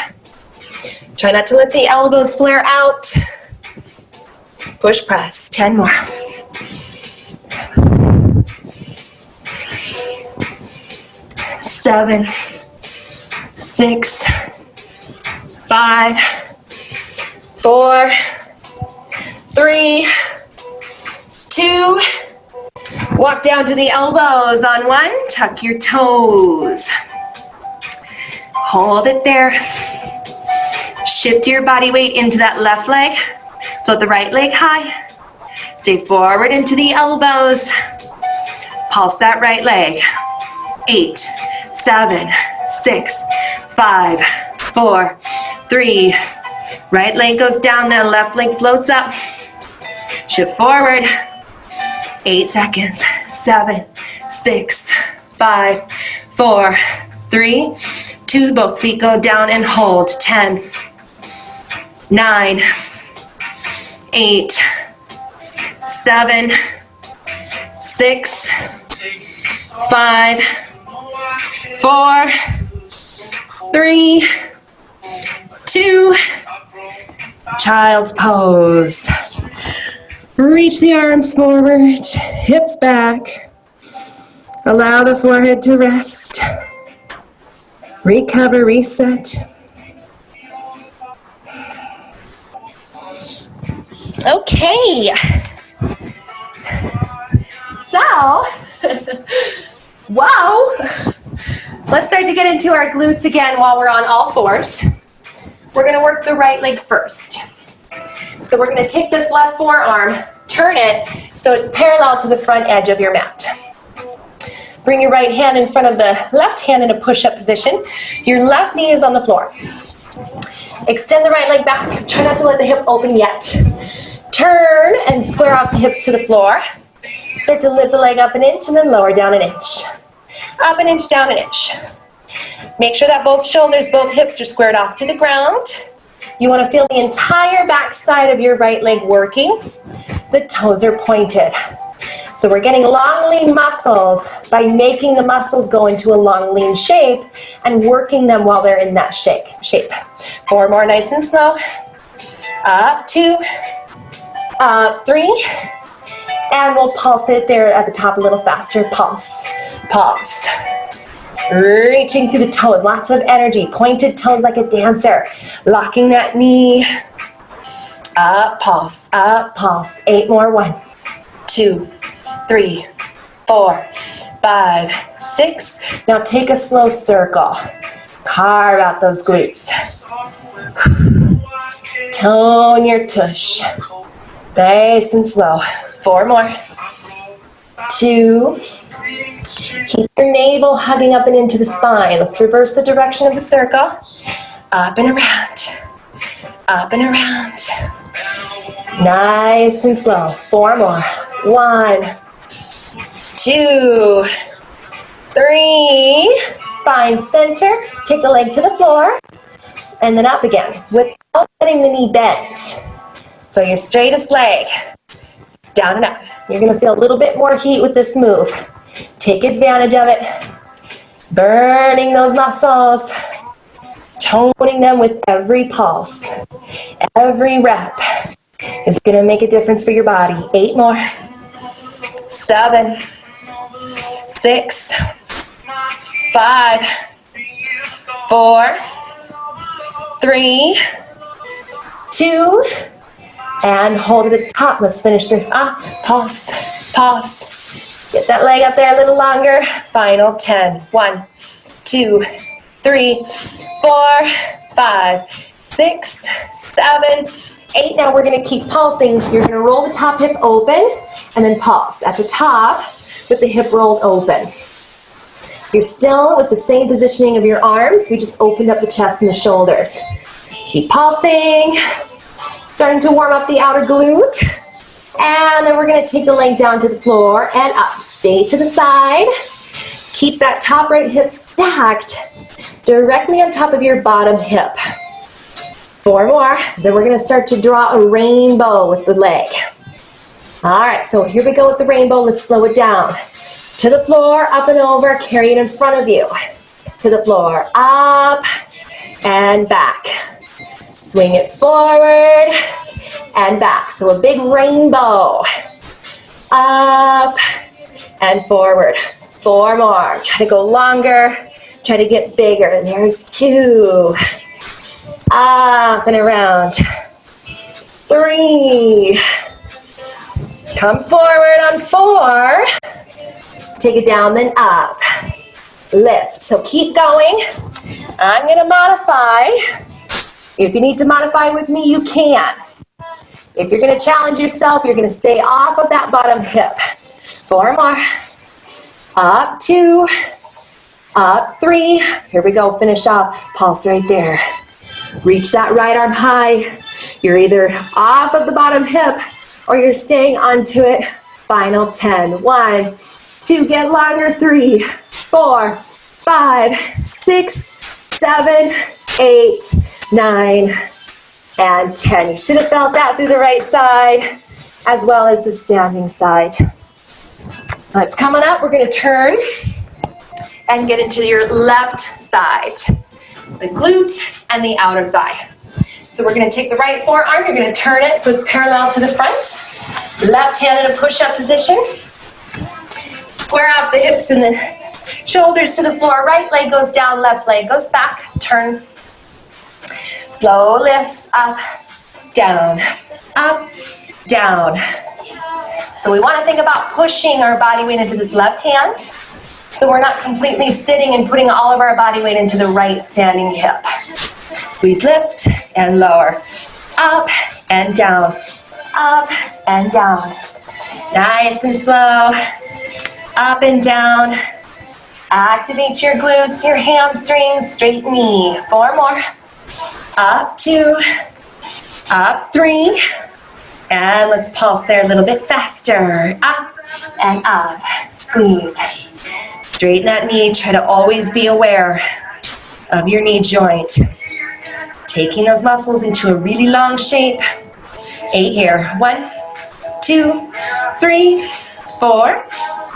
Try not to let the elbows flare out. Push, press. 10 more. Seven, 6, 5, 4, 3, 2. Walk down to the elbows on 1. Tuck your toes. Hold it there. Shift your body weight into that left leg. Float the right leg high. Stay forward into the elbows. Pulse that right leg. 8, 7, 6, 5, 4, 3. Right leg goes down, the left leg floats up. Shift forward. 8 seconds. 7, 6, 5, 4, 3, 2. Both feet go down and hold. 10, 9, 8, 7, 6, 5, 4, 3, 2. Child's pose. Reach the arms forward, hips back. Allow the forehead to rest. Recover, reset. Okay. So, wow. Let's start to get into our glutes again while we're on all fours. We're going to work the right leg first. So we're going to take this left forearm, turn it so it's parallel to the front edge of your mat. Bring your right hand in front of the left hand in a push-up position. Your left knee is on the floor. Extend the right leg back. Try not to let the hip open yet. Turn and square off the hips to the floor. Start to lift the leg up an inch and then lower down an inch. Up an inch, down an inch. Make sure that both shoulders, both hips are squared off to the ground. You want to feel the entire back side of your right leg working. The toes are pointed. So we're getting long, lean muscles by making the muscles go into a long, lean shape and working them while they're in that shape. 4 more, nice and slow. Up, 2, up, 3. And we'll pulse it there at the top a little faster. Pulse, pulse. Reaching through the toes, lots of energy. Pointed toes like a dancer. Locking that knee. Up, pulse, 8 more. 1, 2, 3, 4, 5, 6. Now take a slow circle. Carve out those glutes. Tone your tush. Nice and slow. 4 more. 2. Keep your navel hugging up and into the spine. Let's reverse the direction of the circle. Up and around. Up and around. Nice and slow. 4 more. 1, 2, 3. Find center. Take the leg to the floor. And then up again without letting the knee bend. So your straightest leg. Down and up. You're going to feel a little bit more heat with this move. Take advantage of it. Burning those muscles. Toning them with every pulse. Every rep is going to make a difference for your body. 8 more. 7, 6, 5, 4, 3, 2, and hold at the top. Let's finish this up. Pulse, pulse. Get that leg up there a little longer. Final 10. 1, 2, 3, 4, 5, 6, 7, 8. Now we're going to keep pulsing. You're going to roll the top hip open and then pulse at the top with the hip rolled open. You're still with the same positioning of your arms. We just opened up the chest and the shoulders. Keep pulsing. Starting to warm up the outer glute. And then we're going to take the leg down to the floor and up. Stay to the side. Keep that top right hip stacked directly on top of your bottom hip. 4 more. Then we're going to start to draw a rainbow with the leg. All right, so here we go with the rainbow. Let's slow it down. To the floor, up and over, carry it in front of you. To the floor, up and back. Swing it forward and back. So a big rainbow. Up and forward. 4 more. Try to go longer. Try to get bigger. There's 2. Up and around. 3. Come forward on 4. Take it down, then up. Lift. So keep going. I'm going to modify. If you need to modify with me, you can. If you're going to challenge yourself, you're going to stay off of that bottom hip. 4 more. Up 2. Up 3. Here we go. Finish off. Pulse right there. Reach that right arm high. You're either off of the bottom hip or you're staying onto it. Final 10. 1, 2, get longer. 3, 4, 5, 6, 7, 8, 9, and 10. You should have felt that through the right side as well as the standing side. Let's come on up. We're going to turn and get into your left side. The glute and the outer thigh. So we're going to take the right forearm. You're going to turn it so it's parallel to the front. Left hand in a push-up position. Square out the hips and the shoulders to the floor. Right leg goes down, left leg goes back. Turn. Slow lifts up, down, down. So we want to think about pushing our body weight into this left hand. So we're not completely sitting and putting all of our body weight into the right standing hip. Squeeze, lift, and lower. Up and down. Up and down. Nice and slow. Up and down. Activate your glutes, your hamstrings, straight knee. 4 more. Up 2. Up 3. And let's pulse there a little bit faster. Up and up. Squeeze. Straighten that knee. Try to always be aware of your knee joint. Taking those muscles into a really long shape. 8 here. 1, 2, 3, 4,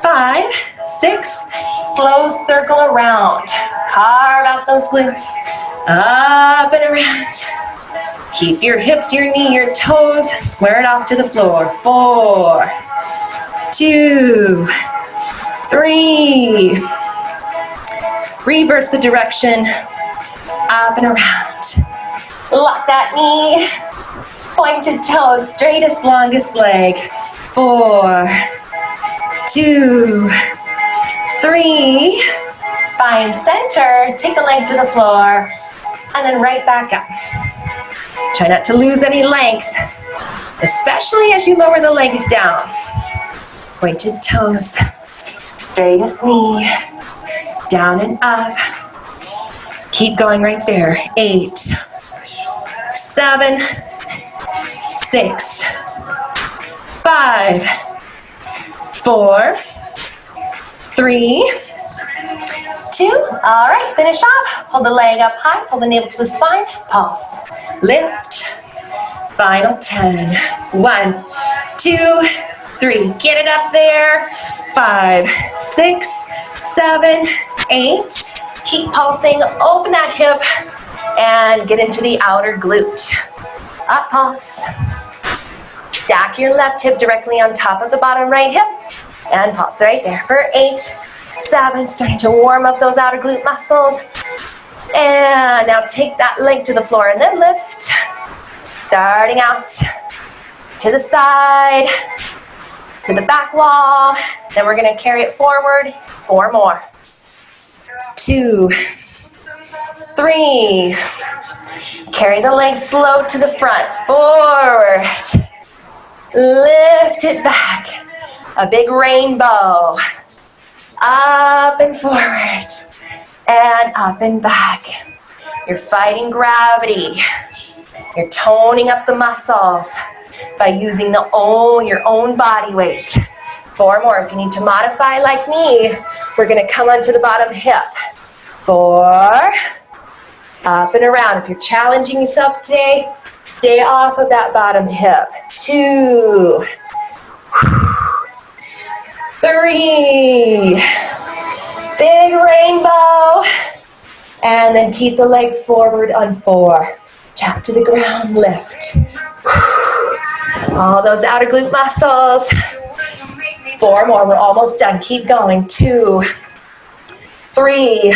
5, 6. Slow circle around. Carve out those glutes. Up and around. Keep your hips, your knee, your toes squared off to the floor. 4, 2, 3. Reverse the direction. Up and around. Lock that knee. Pointed toes, straightest, longest leg. 4, 2, 3. Find center. Take a leg to the floor. And then right back up. Try not to lose any length, especially as you lower the legs down. Pointed toes, straightest knee, down and up. Keep going right there. 8, 7, 6, 5, 4, 3, 2. All right, finish off. Hold the leg up high, hold the navel to the spine, pulse. Lift. Final 10. 1, 2, 3. Get it up there. 5, 6, 7, 8. Keep pulsing. Open that hip and get into the outer glute. Up, pulse. Stack your left hip directly on top of the bottom right hip and pulse right there for 8, 7. Starting to warm up those outer glute muscles. And now take that leg to the floor and then lift. Starting out to the side, to the back wall. Then we're going to carry it forward. 4 more. 2, 3. Carry the leg slow to the front. Forward. Lift it back. A big rainbow. Up and forward. And up and back. You're fighting gravity. You're toning up the muscles by using your own body weight. 4 more. If you need to modify like me, we're going to come onto the bottom hip. 4. Up and around. If you're challenging yourself today, stay off of that bottom hip. 2. 3. Big rainbow. And then keep the leg forward on 4. Tap to the ground, lift. All those outer glute muscles. 4 more, we're almost done. Keep going. 2, 3.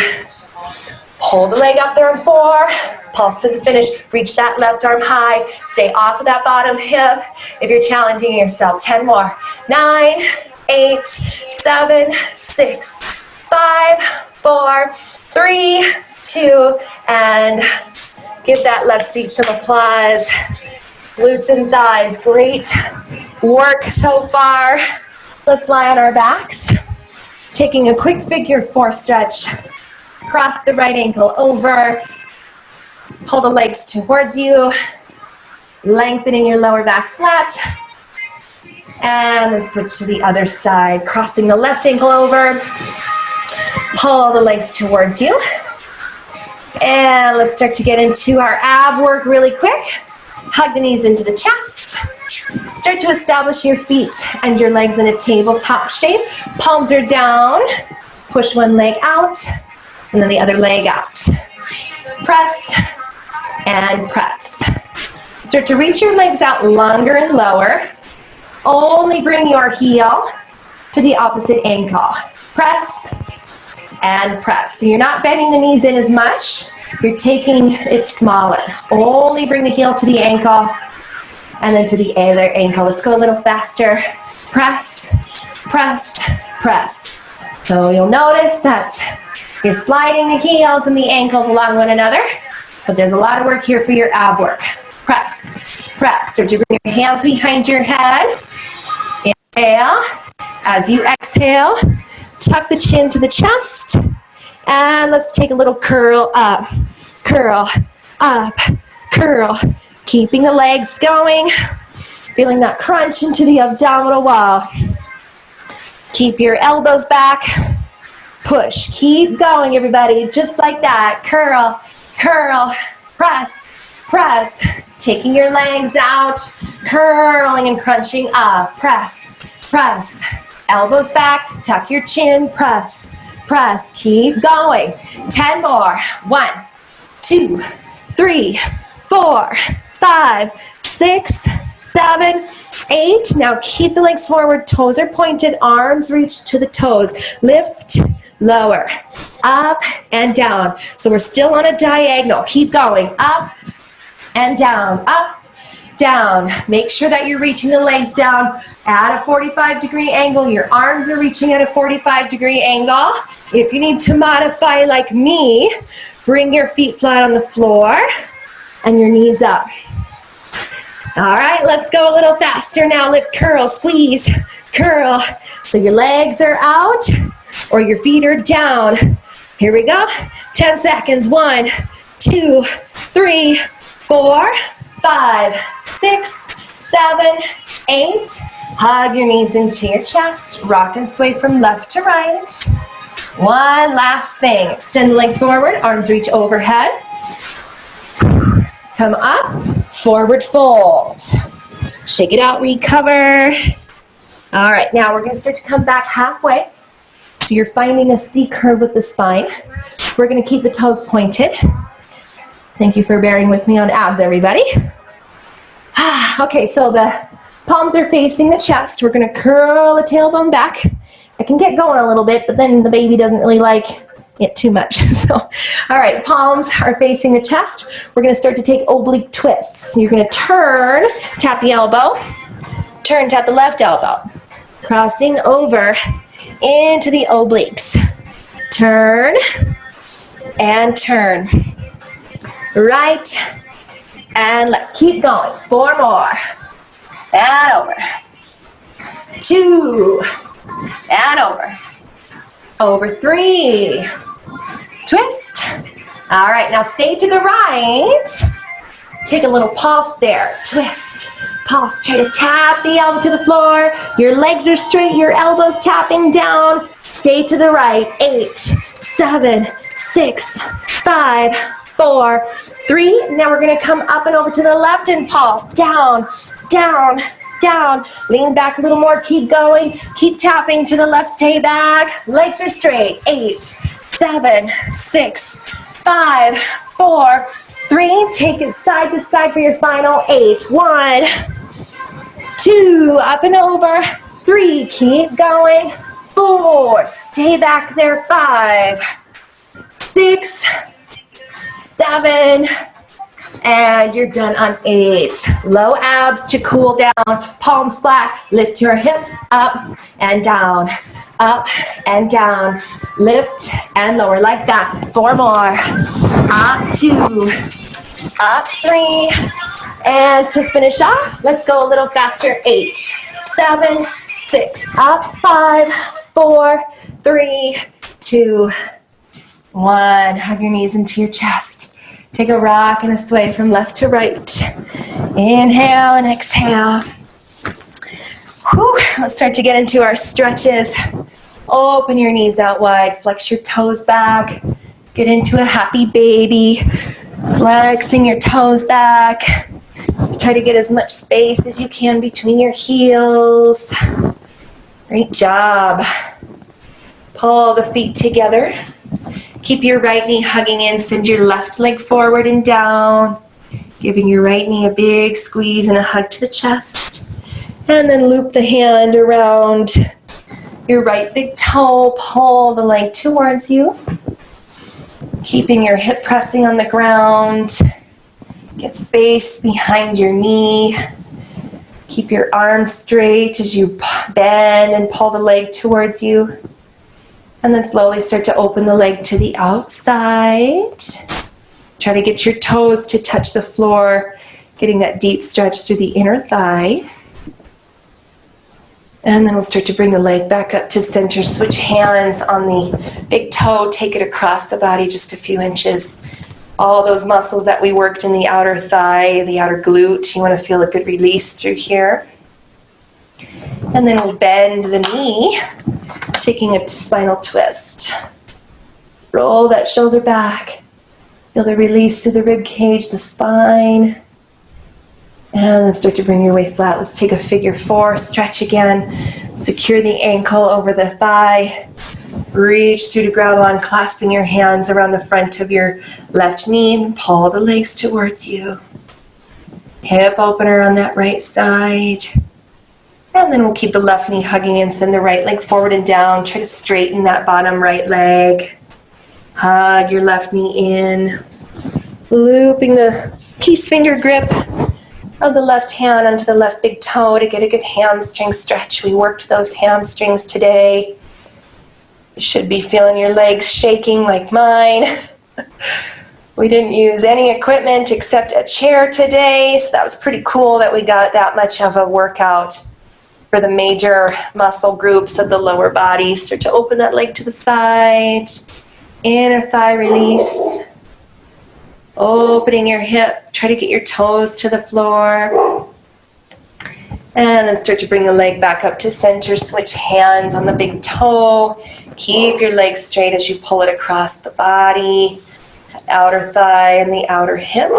Hold the leg up there on 4. Pulse to the finish. Reach that left arm high. Stay off of that bottom hip if you're challenging yourself. 10 more. 9, 8, 7, 6, 5, 4, 3, 2, and give that left seat some applause. Glutes and thighs, great work so far. Let's lie on our backs. Taking a quick figure 4 stretch. Cross the right ankle over. Pull the legs towards you. Lengthening your lower back flat. And then switch to the other side. Crossing the left ankle over. Pull the legs towards you. And let's start to get into our ab work really quick. Hug the knees into the chest. Start to establish your feet and your legs in a tabletop shape. Palms are down. Push one leg out and then the other leg out. Press and press. Start to reach your legs out longer and lower. Only bring your heel to the opposite ankle. Press and press. So you're not bending the knees in as much. You're taking it smaller. Only bring the heel to the ankle and then to the other ankle. Let's go a little faster. Press, press, press. So you'll notice that you're sliding the heels and the ankles along one another, but there's a lot of work here for your ab work. Press, press. Start to bring your hands behind your head. Inhale. As you exhale, tuck the chin to the chest. And let's take a little curl up, curl up, curl. Keeping the legs going. Feeling that crunch into the abdominal wall. Keep your elbows back. Push. Keep going, everybody. Just like that. Curl, curl, press, press. Taking your legs out. Curling and crunching up. Press, press. Elbows back. Tuck your chin. Press, press. Keep going. 10 more. 1, 2, 3, 4, 5, 6, 7, 8. Now keep the legs forward, toes are pointed, arms reach to the toes. Lift, lower, up and down. So we're still on a diagonal. Keep going, up and down, up, down. Make sure that you're reaching the legs down at a 45-degree angle. Your arms are reaching at a 45-degree angle. If you need to modify like me, bring your feet flat on the floor and your knees up. All right, let's go a little faster now. Lift, curl, squeeze, curl. So your legs are out or your feet are down. Here we go. 10 seconds. 1, 2, 3, 4, 5, 6, 7, 8. Hug your knees into your chest. Rock and sway from left to right. One last thing. Extend the legs forward. Arms reach overhead. Come up. Forward fold. Shake it out, recover. All right, now we're going to start to come back halfway. So you're finding a C curve with the spine. We're going to keep the toes pointed. Thank you for bearing with me on abs, everybody. Okay, so the palms are facing the chest. We're going to curl the tailbone back. I can get going a little bit, but then the baby doesn't really like it too much. So, all right, palms are facing the chest. We're going to start to take oblique twists. You're going to turn, tap the elbow, turn, tap the left elbow, crossing over into the obliques. Turn and turn. Right and left. Keep going. 4 more. And over. 2 and over. Over 3. Twist. All right, now stay to the right. Take a little pulse there. Twist. Pulse. Try to tap the elbow to the floor. Your legs are straight. Your elbows tapping down. Stay to the right. 8, 7, 6, 5, 4, 3. Now we're going to come up and over to the left and pulse. Down, down, down. Lean back a little more. Keep going. Keep tapping to the left. Stay back. Legs are straight. 8, 7, 6, 5, 4, 3. Take it side to side for your final 8. 1, 2. Up and over. 3. Keep going. 4. Stay back there. 5, 6, 7. And you're done on 8. Low abs to cool down. Palms flat. Lift your hips up and down. Up and down. Lift and lower like that. 4 more. Up 2. Up 3. And to finish off, let's go a little faster. 8, 7, 6. Up 5, 4, 3, 2, 1. Hug your knees into your chest. Take a rock and a sway from left to right. Inhale and exhale. Whew. Let's start to get into our stretches. Open your knees out wide. Flex your toes back. Get into a happy baby. Flexing your toes back. Try to get as much space as you can between your heels. Great job. Pull the feet together. Keep your right knee hugging in. Send your left leg forward and down. Giving your right knee a big squeeze and a hug to the chest. And then loop the hand around your right big toe. Pull the leg towards you. Keeping your hip pressing on the ground. Get space behind your knee. Keep your arms straight as you bend and pull the leg towards you. And then slowly start to open the leg to the outside. Try to get your toes to touch the floor, getting that deep stretch through the inner thigh. And then we'll start to bring the leg back up to center. Switch hands on the big toe. Take it across the body just a few inches. All those muscles that we worked in the outer thigh, the outer glute, you want to feel a good release through here. And then we'll bend the knee, taking a spinal twist. Roll that shoulder back. Feel the release through the rib cage, the spine. And then start to bring your weight flat. Let's take a figure 4, stretch again. Secure the ankle over the thigh. Reach through to grab on, clasping your hands around the front of your left knee and pull the legs towards you. Hip opener on that right side. And then we'll keep the left knee hugging and send the right leg forward and down. Try to straighten that bottom right leg. Hug your left knee in. Looping the peace finger grip of the left hand onto the left big toe to get a good hamstring stretch. We worked those hamstrings today. You should be feeling your legs shaking like mine. We didn't use any equipment except a chair today, so that was pretty cool that we got that much of a workout for the major muscle groups of the lower body. Start to open that leg to the side. Inner thigh release. Opening your hip, try to get your toes to the floor. And then start to bring the leg back up to center. Switch hands on the big toe. Keep your leg straight as you pull it across the body. The outer thigh and the outer hip.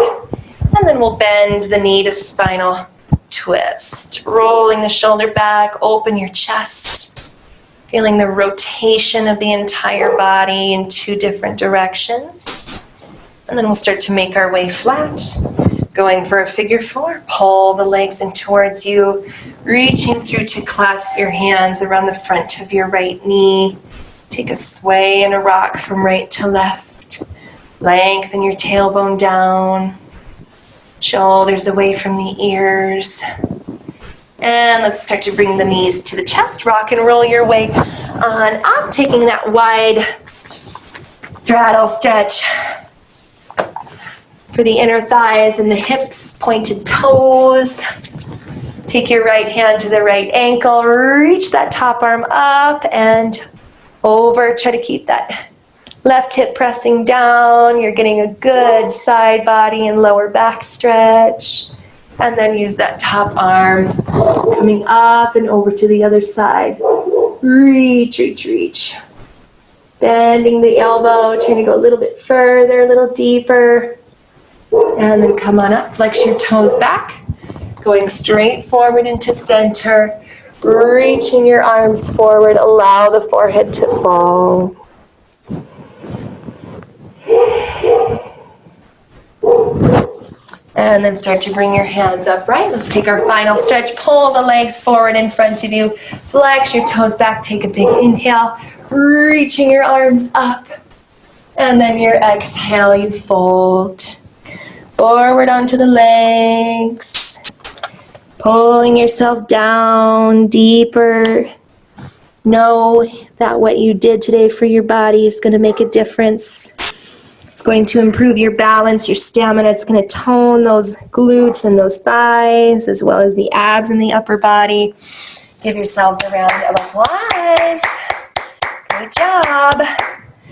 And then we'll bend the knee to spinal twist. Rolling the shoulder back, open your chest. Feeling the rotation of the entire body in 2 different directions. And then we'll start to make our way flat. Going for a figure 4. Pull the legs in towards you. Reaching through to clasp your hands around the front of your right knee. Take a sway and a rock from right to left. Lengthen your tailbone down. Shoulders away from the ears. And let's start to bring the knees to the chest. Rock and roll your way on up. Taking that wide straddle stretch for the inner thighs and the hips, pointed toes. Take your right hand to the right ankle. Reach that top arm up and over. Try to keep that left hip pressing down. You're getting a good side body and lower back stretch. And then use that top arm coming up and over to the other side. Reach, reach, reach. Bending the elbow, trying to go a little bit further, a little deeper. And then come on up, flex your toes back. Going straight forward into center. Reaching your arms forward, allow the forehead to fall. And then start to bring your hands upright. Let's take our final stretch. Pull the legs forward in front of you. Flex your toes back. Take a big inhale. Reaching your arms up. And then your exhale, you fold. Forward onto the legs. Pulling yourself down deeper. Know that what you did today for your body is going to make a difference. It's going to improve your balance, your stamina. It's going to tone those glutes and those thighs, as well as the abs and the upper body. Give yourselves a round of applause. Great job.